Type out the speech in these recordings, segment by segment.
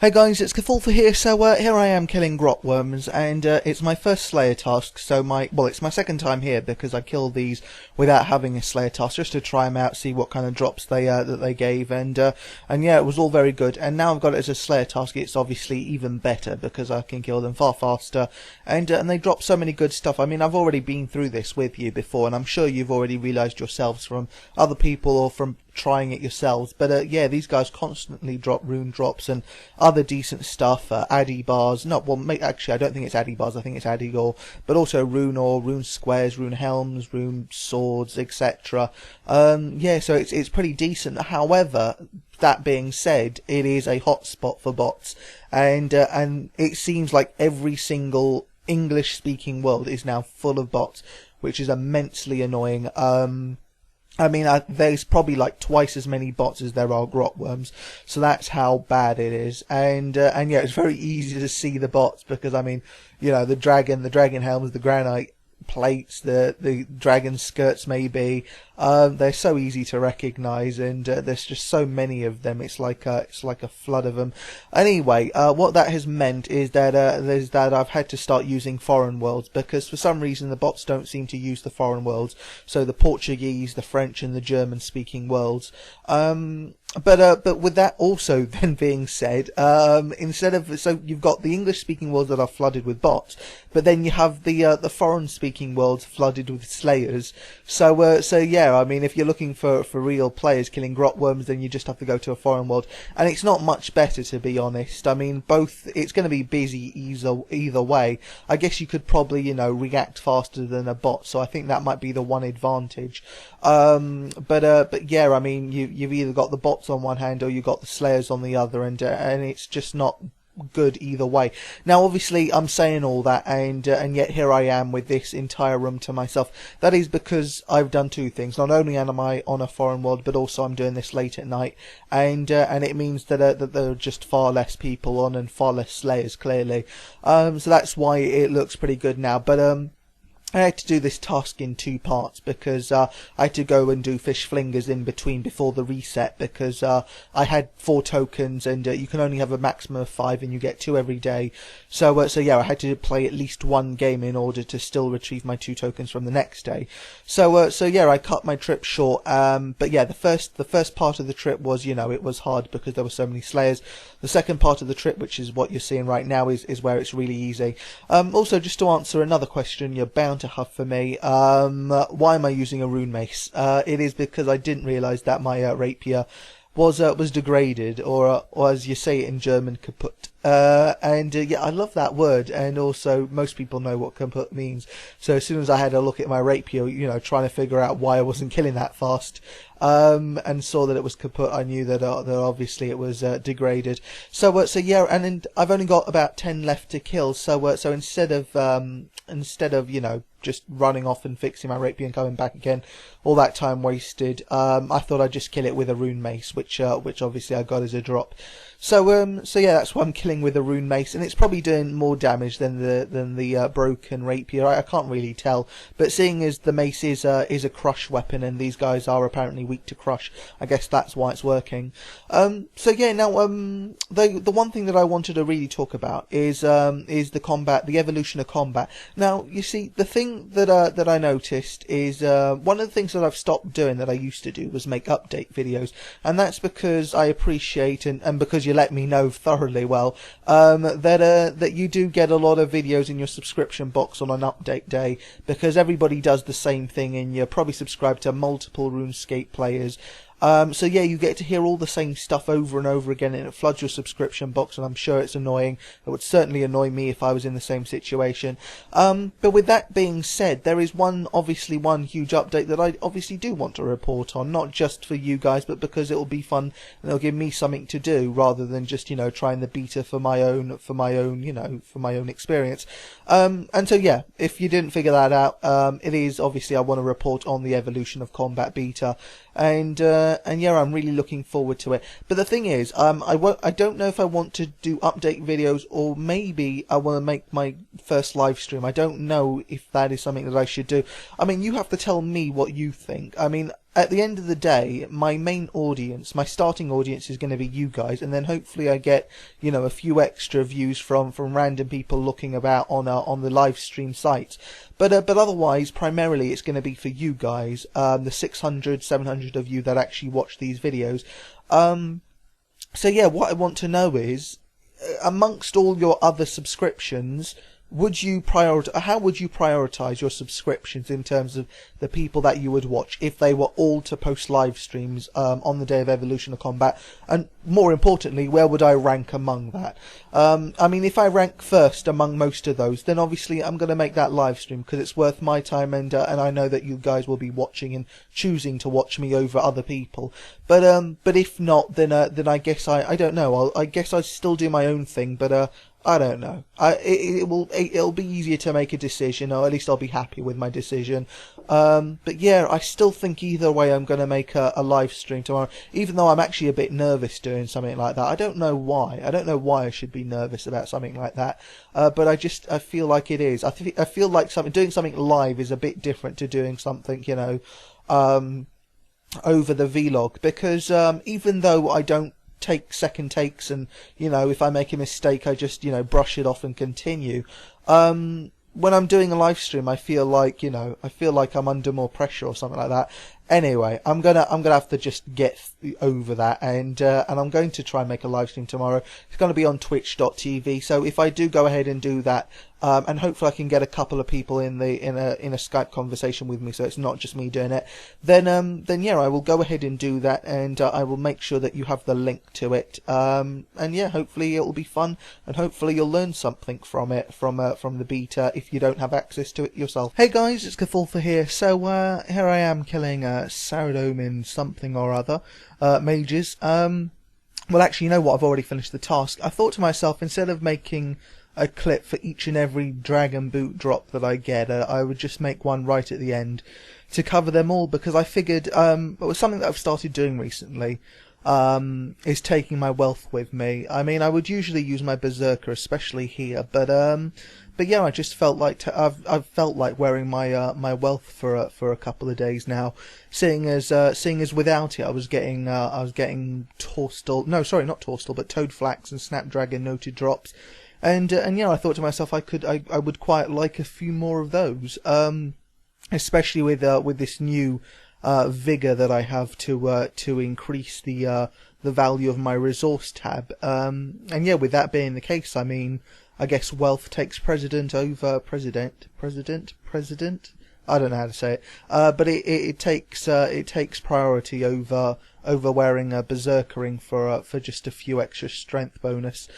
Hey guys, it's Cthulthu here. So here I am killing grotworms, and it's my first Slayer task. So it's my second time here because I killed these without having a Slayer task, just to try them out, see what kind of drops that they gave, and yeah, it was all very good. And now I've got it as a Slayer task. It's obviously even better because I can kill them far faster, and they drop so many good stuff. I mean, I've already been through this with you before, and I'm sure you've already realised yourselves from other people or from trying it yourselves, but yeah, these guys constantly drop rune drops and other decent stuff, addy bars, actually I don't think it's addy bars, I think it's addy ore, but also rune ore, rune squares, rune helms, rune swords, etc. Yeah, so it's pretty decent. However, that being said, it is a hotspot for bots, and it seems like every single English speaking world is now full of bots, which is immensely annoying. I mean, there's probably like twice as many bots as there are grotworms, so that's how bad it is. And yeah, it's very easy to see the bots because, I mean, you know, the dragon helms, the granite plates, the dragon skirts maybe, they're so easy to recognize, and there's just so many of them. It's like a flood of them. Anyway, what that has meant is that I've had to start using foreign worlds, because for some reason the bots don't seem to use the foreign worlds, so the Portuguese, the French and the German speaking worlds. But with that also then being said, so you've got the English speaking worlds that are flooded with bots, but then you have the foreign speaking worlds flooded with slayers. So yeah, I mean, if you're looking for real players killing grotworms, then you just have to go to a foreign world, and it's not much better, to be honest. I mean, it's going to be busy either way. I guess you could probably, you know, react faster than a bot, so I think that might be the one advantage. But yeah, I mean, you've either got the bots on one hand or you've got the slayers on the other, and it's just not good either way. Now obviously I'm saying all that, and yet here I am with this entire room to myself. That is because I've done two things. Not only am I on a foreign world, but also I'm doing this late at night, and it means that there are just far less people on and far less slayers, clearly. So that's why it looks pretty good now. But I had to do this task in two parts because I had to go and do fish flingers in between before the reset, because I had 4 tokens, and you can only have a maximum of 5, and you get 2 every day. So yeah, I had to play at least one game in order to still retrieve my 2 tokens from the next day. So yeah, I cut my trip short. But yeah, the first part of the trip was, you know, it was hard because there were so many slayers. The second part of the trip, which is what you're seeing right now, is where it's really easy. Also, just to answer another question you're bound to have for me, why am I using a rune mace? It is because I didn't realise that my rapier was degraded, or as you say it in German, kaputt. And yeah, I love that word, and also most people know what kaputt means. So as soon as I had a look at my rapier, you know, trying to figure out why I wasn't killing that fast, and saw that it was kaput, I knew that obviously it was degraded. So yeah, and I've only got about 10 left to kill. So instead of you know, just running off and fixing my rapier and coming back again, all that time wasted, I thought I'd just kill it with a rune mace, which obviously I got as a drop. So yeah, that's why I'm killing with a rune mace, and it's probably doing more damage than the broken rapier. I can't really tell, but seeing as the mace is a crush weapon, and these guys are apparently weak to crush, I guess that's why it's working. So yeah, now the one thing that I wanted to really talk about is the combat, the evolution of combat. Now you see, the thing that I noticed is one of the things that I've stopped doing that I used to do was make update videos, and that's because I appreciate and because you let me know thoroughly well that you do get a lot of videos in your subscription box on an update day, because everybody does the same thing, and you're probably subscribed to multiple Runescape players. So yeah, you get to hear all the same stuff over and over again, and it floods your subscription box, and I'm sure it's annoying. It would certainly annoy me if I was in the same situation. But with that being said, there is one huge update that I obviously do want to report on, not just for you guys, but because it'll be fun and it'll give me something to do rather than just, you know, trying the beta for my own experience. And so yeah, if you didn't figure that out, it is obviously I want to report on the evolution of combat beta. And yeah, I'm really looking forward to it. But the thing is, I don't know if I want to do update videos, or maybe I want to make my first live stream. I don't know if that is something that I should do. I mean, you have to tell me what you think. I mean, at the end of the day, my main audience, my starting audience is going to be you guys, and then hopefully I get, you know, a few extra views from random people looking about on the live stream sites. But otherwise, primarily it's going to be for you guys, the 600, 700 of you that actually watch these videos. So yeah, what I want to know is, amongst all your other subscriptions, how would you prioritize your subscriptions in terms of the people that you would watch if they were all to post live streams on the day of Evolution or Combat? And more importantly, where would I rank among that? I mean, if I rank first among most of those, then obviously I'm going to make that live stream because it's worth my time, and I know that you guys will be watching and choosing to watch me over other people. But if not, then I guess I don't know. I guess I still do my own thing, but I don't know. It'll be easier to make a decision, or at least I'll be happy with my decision. But yeah, I still think either way I'm going to make a live stream tomorrow, even though I'm actually a bit nervous doing something like that. I don't know why. I don't know why I should be nervous about something like that. But I feel like it is. I feel like doing something live is a bit different to doing something, you know, over the vlog, because even though I don't take second takes, and you know, if I make a mistake I just, you know, brush it off and continue, when I'm doing a live stream I feel like, you know, I'm under more pressure or something like that. Anyway, I'm gonna have to just get over that, and I'm going to try and make a live stream tomorrow. It's going to be on twitch.tv, so if I do go ahead and do that, and hopefully I can get a couple of people in a Skype conversation with me, so it's not just me doing it, then yeah, I will go ahead and do that, and I will make sure that you have the link to it, and yeah, hopefully it will be fun, and hopefully you'll learn something from it, from the beta, if you don't have access to it yourself. Hey guys, it's Cthulthu here. So here I am killing Saradomin something or other mages. Well, actually, you know what? I've already finished the task. I thought to myself, instead of making a clip for each and every dragon boot drop that I get, I would just make one right at the end to cover them all, because I figured it was something that I've started doing recently, is taking my wealth with me. I mean, I would usually use my berserker, especially here, but yeah, I just felt like I've felt like wearing my my wealth for a couple of days now, seeing as without it I was getting Torstal, no, sorry, not Torstal, but Toadflax and Snapdragon noted drops. And yeah, I thought to myself I would quite like a few more of those, especially with this new vigor that I have to increase the value of my resource tab. And yeah, with that being the case, I mean, I guess wealth takes precedent over president. I don't know how to say it, but it takes priority over wearing a berserkering for just a few extra strength bonus.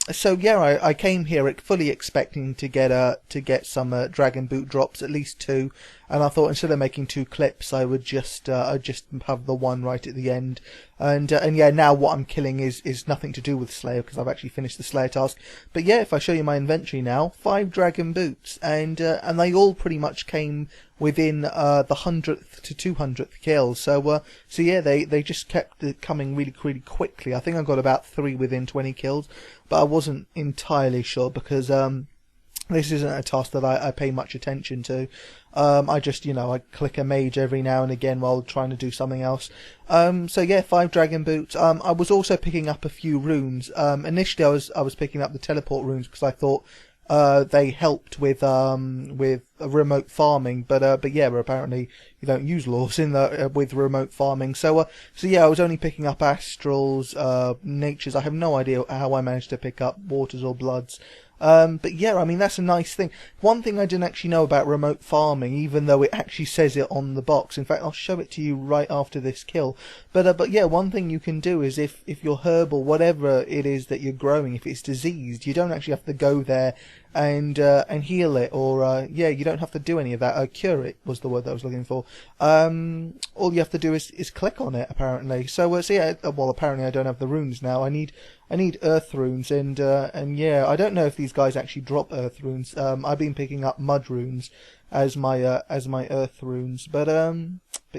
So yeah, I came here fully expecting to get some dragon boot drops, at least 2, and I thought instead of making 2 clips, I would just have the one right at the end. And yeah, now what I'm killing is nothing to do with Slayer, because I've actually finished the Slayer task. But yeah, if I show you my inventory now, 5 dragon boots, and they all pretty much came within the 100th to 200th kill. So yeah, they just kept coming really quickly. I think I got about 3 within 20 kills, but I wasn't entirely sure, because this isn't a task that I pay much attention to. I just, you know, I click a mage every now and again while trying to do something else. So yeah, 5 dragon boots. I was also picking up a few runes. Initially I was picking up the teleport runes because I thought they helped with remote farming, but yeah, apparently you don't use laws with remote farming. So yeah, I was only picking up astrals, natures. I have no idea how I managed to pick up waters or bloods. But yeah, I mean, that's a nice thing. One thing I didn't actually know about remote farming, even though it actually says it on the box. In fact, I'll show it to you right after this kill. But yeah, one thing you can do is if your herb or whatever it is that you're growing, if it's diseased, you don't actually have to go there and heal it, or yeah, you don't have to do any of that. Cure it was the word that I was looking for. All you have to do is click on it, apparently. So yeah, well, apparently I don't have the runes now. I need earth runes, and yeah, I don't know if these guys actually drop earth runes. I've been picking up mud runes as my earth runes, but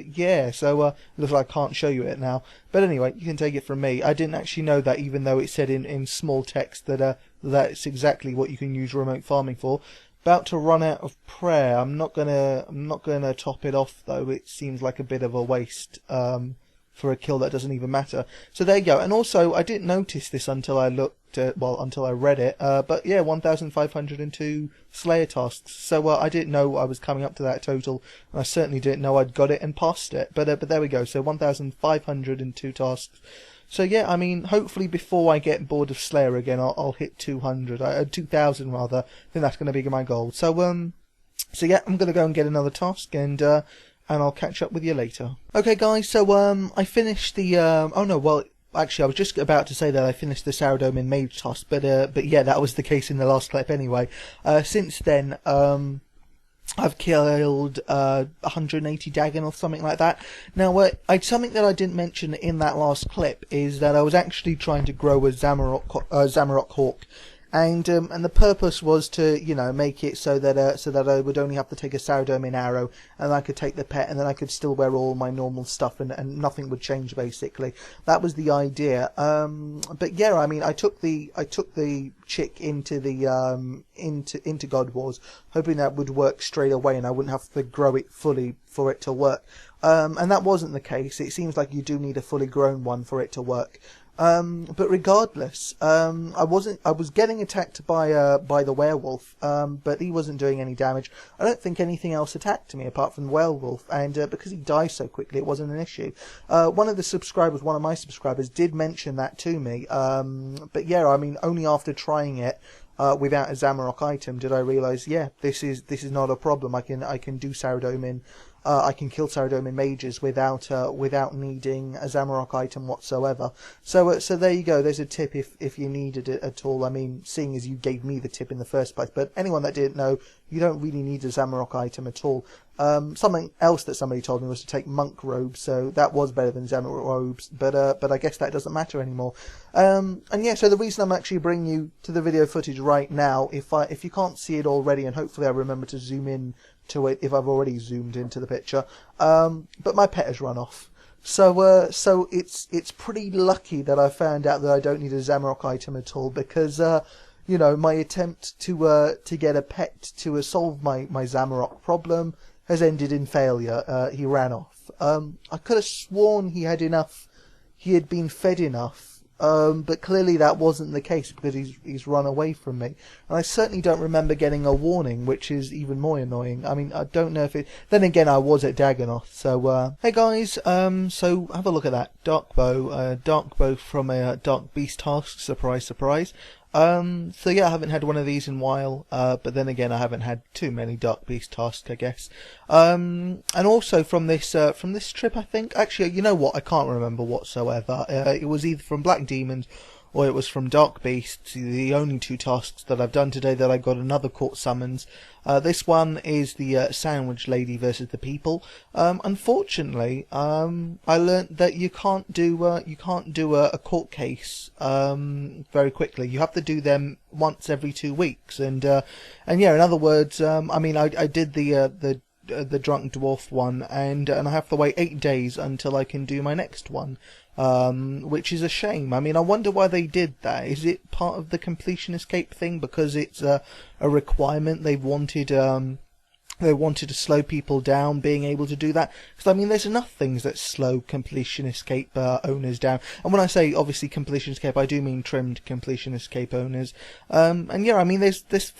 yeah, so looks like I can't show you it now. But anyway, you can take it from me. I didn't actually know that, even though it said in small text that that's exactly what you can use remote farming for. About to run out of prayer. I'm not gonna top it off though. It seems like a bit of a waste for a kill that doesn't even matter. So there you go. And also, I didn't notice this until I until I read it. But yeah, 1,502 Slayer tasks. So I didn't know I was coming up to that total, and I certainly didn't know I'd got it and passed it. But there we go. So 1,502 tasks. So yeah, I mean, hopefully before I get bored of Slayer again, I'll hit 200, 2,000 rather. I think that's going to be my goal. So yeah, I'm going to go and get another task, and I'll catch up with you later. Okay, guys. So I finished the oh no, well, actually, I was just about to say that I finished the Sourdough in Mage task, but yeah, that was the case in the last clip anyway. Since then, I've killed 180 Dagon or something like that. Now, something that I didn't mention in that last clip is that I was actually trying to grow a Zamorak Hawk. And the purpose was to, you know, make it so that I would only have to take a Sourdough arrow, and I could take the pet, and then I could still wear all my normal stuff, and nothing would change basically. That was the idea. But yeah, I mean, I took the chick into the into God Wars, hoping that would work straight away, and I wouldn't have to grow it fully for it to work. And that wasn't the case. It seems like you do need a fully grown one for it to work. But regardless, I was getting attacked by the werewolf, but he wasn't doing any damage. I don't think anything else attacked me apart from the werewolf, and because he dies so quickly, it wasn't an issue. One of my subscribers did mention that to me, but yeah, I mean, only after trying it without a Zamorak item did I realise, yeah, this is not a problem. I can do Sourdough I can kill Sourdough mages without needing a Zamorak item whatsoever. So there you go. There's a tip if you needed it at all. I mean, seeing as you gave me the tip in the first place. But anyone that didn't know, you don't really need a Zamorak item at all. Something else that somebody told me was to take monk robes, so that was better than Zamorak robes. But I guess that doesn't matter anymore. And yeah, so the reason I'm actually bringing you to the video footage right now, if you can't see it already, and hopefully I remember to zoom in to it if I've already zoomed into the picture, but my pet has run off. So it's pretty lucky that I found out that I don't need a Zamorak item at all, because you know, my attempt to get a pet to solve my Zamorak problem has ended in failure. He ran off. I could have sworn he had been fed enough. But clearly that wasn't the case, because he's run away from me. And I certainly don't remember getting a warning, which is even more annoying. I mean, I don't know if it... Then again, I was at Dagonoth, so... Hey guys, so have a look at that. Dark bow from a Dark Beast task, surprise, surprise. So yeah, I haven't had one of these in a while, but then again, I haven't had too many Dark Beast tasks, I guess. And also from this trip, I think, actually, you know what, I can't remember whatsoever. It was either from Black Demons, or it was from Dark Beasts, the only two tasks that I've done today that I got another court summons. This one is the Sandwich Lady versus the People. Unfortunately, I learnt that you can't do a court case very quickly. You have to do them once every 2 weeks, and yeah, in other words, I mean, I did the Drunk Dwarf one, and I have to wait 8 days until I can do my next one. Which is a shame. I mean, I wonder why they did that. Is it part of the completion escape thing, because it's a requirement? They wanted to slow people down being able to do that, because I mean, there's enough things that slow completion escape owners down. And when I say obviously completion escape, I do mean trimmed completion escape owners. And yeah, I mean, there's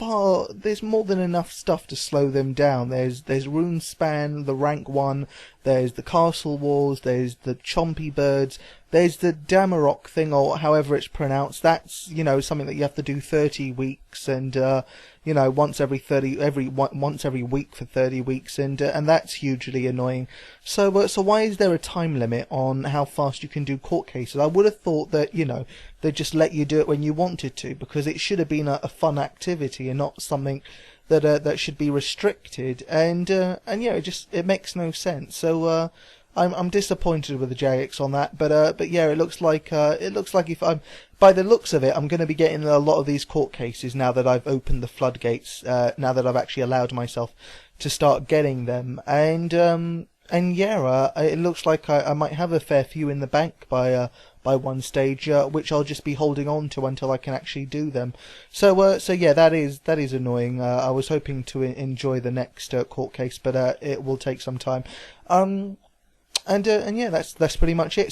more than enough stuff to slow them down. There's Runespan, the rank 1. There's the Castle Wars, there's the Chompy Birds, there's the Damarok thing, or however it's pronounced. That's, you know, something that you have to do 30 weeks, and you know, once every week for 30 weeks, and that's hugely annoying. So why is there a time limit on how fast you can do court cases? I would have thought that, you know, they'd just let you do it when you wanted to, because it should have been a fun activity and not something that should be restricted, and yeah, it makes no sense. So I'm disappointed with the JX on that, but yeah, it looks like if I'm, by the looks of it, I'm going to be getting a lot of these court cases now that I've opened the floodgates, now that I've actually allowed myself to start getting them, and And yeah, it looks like I might have a fair few in the bank by one stage, which I'll just be holding on to until I can actually do them. So yeah, that is annoying. I was hoping to enjoy the next court case, but it will take some time. And yeah, that's pretty much it.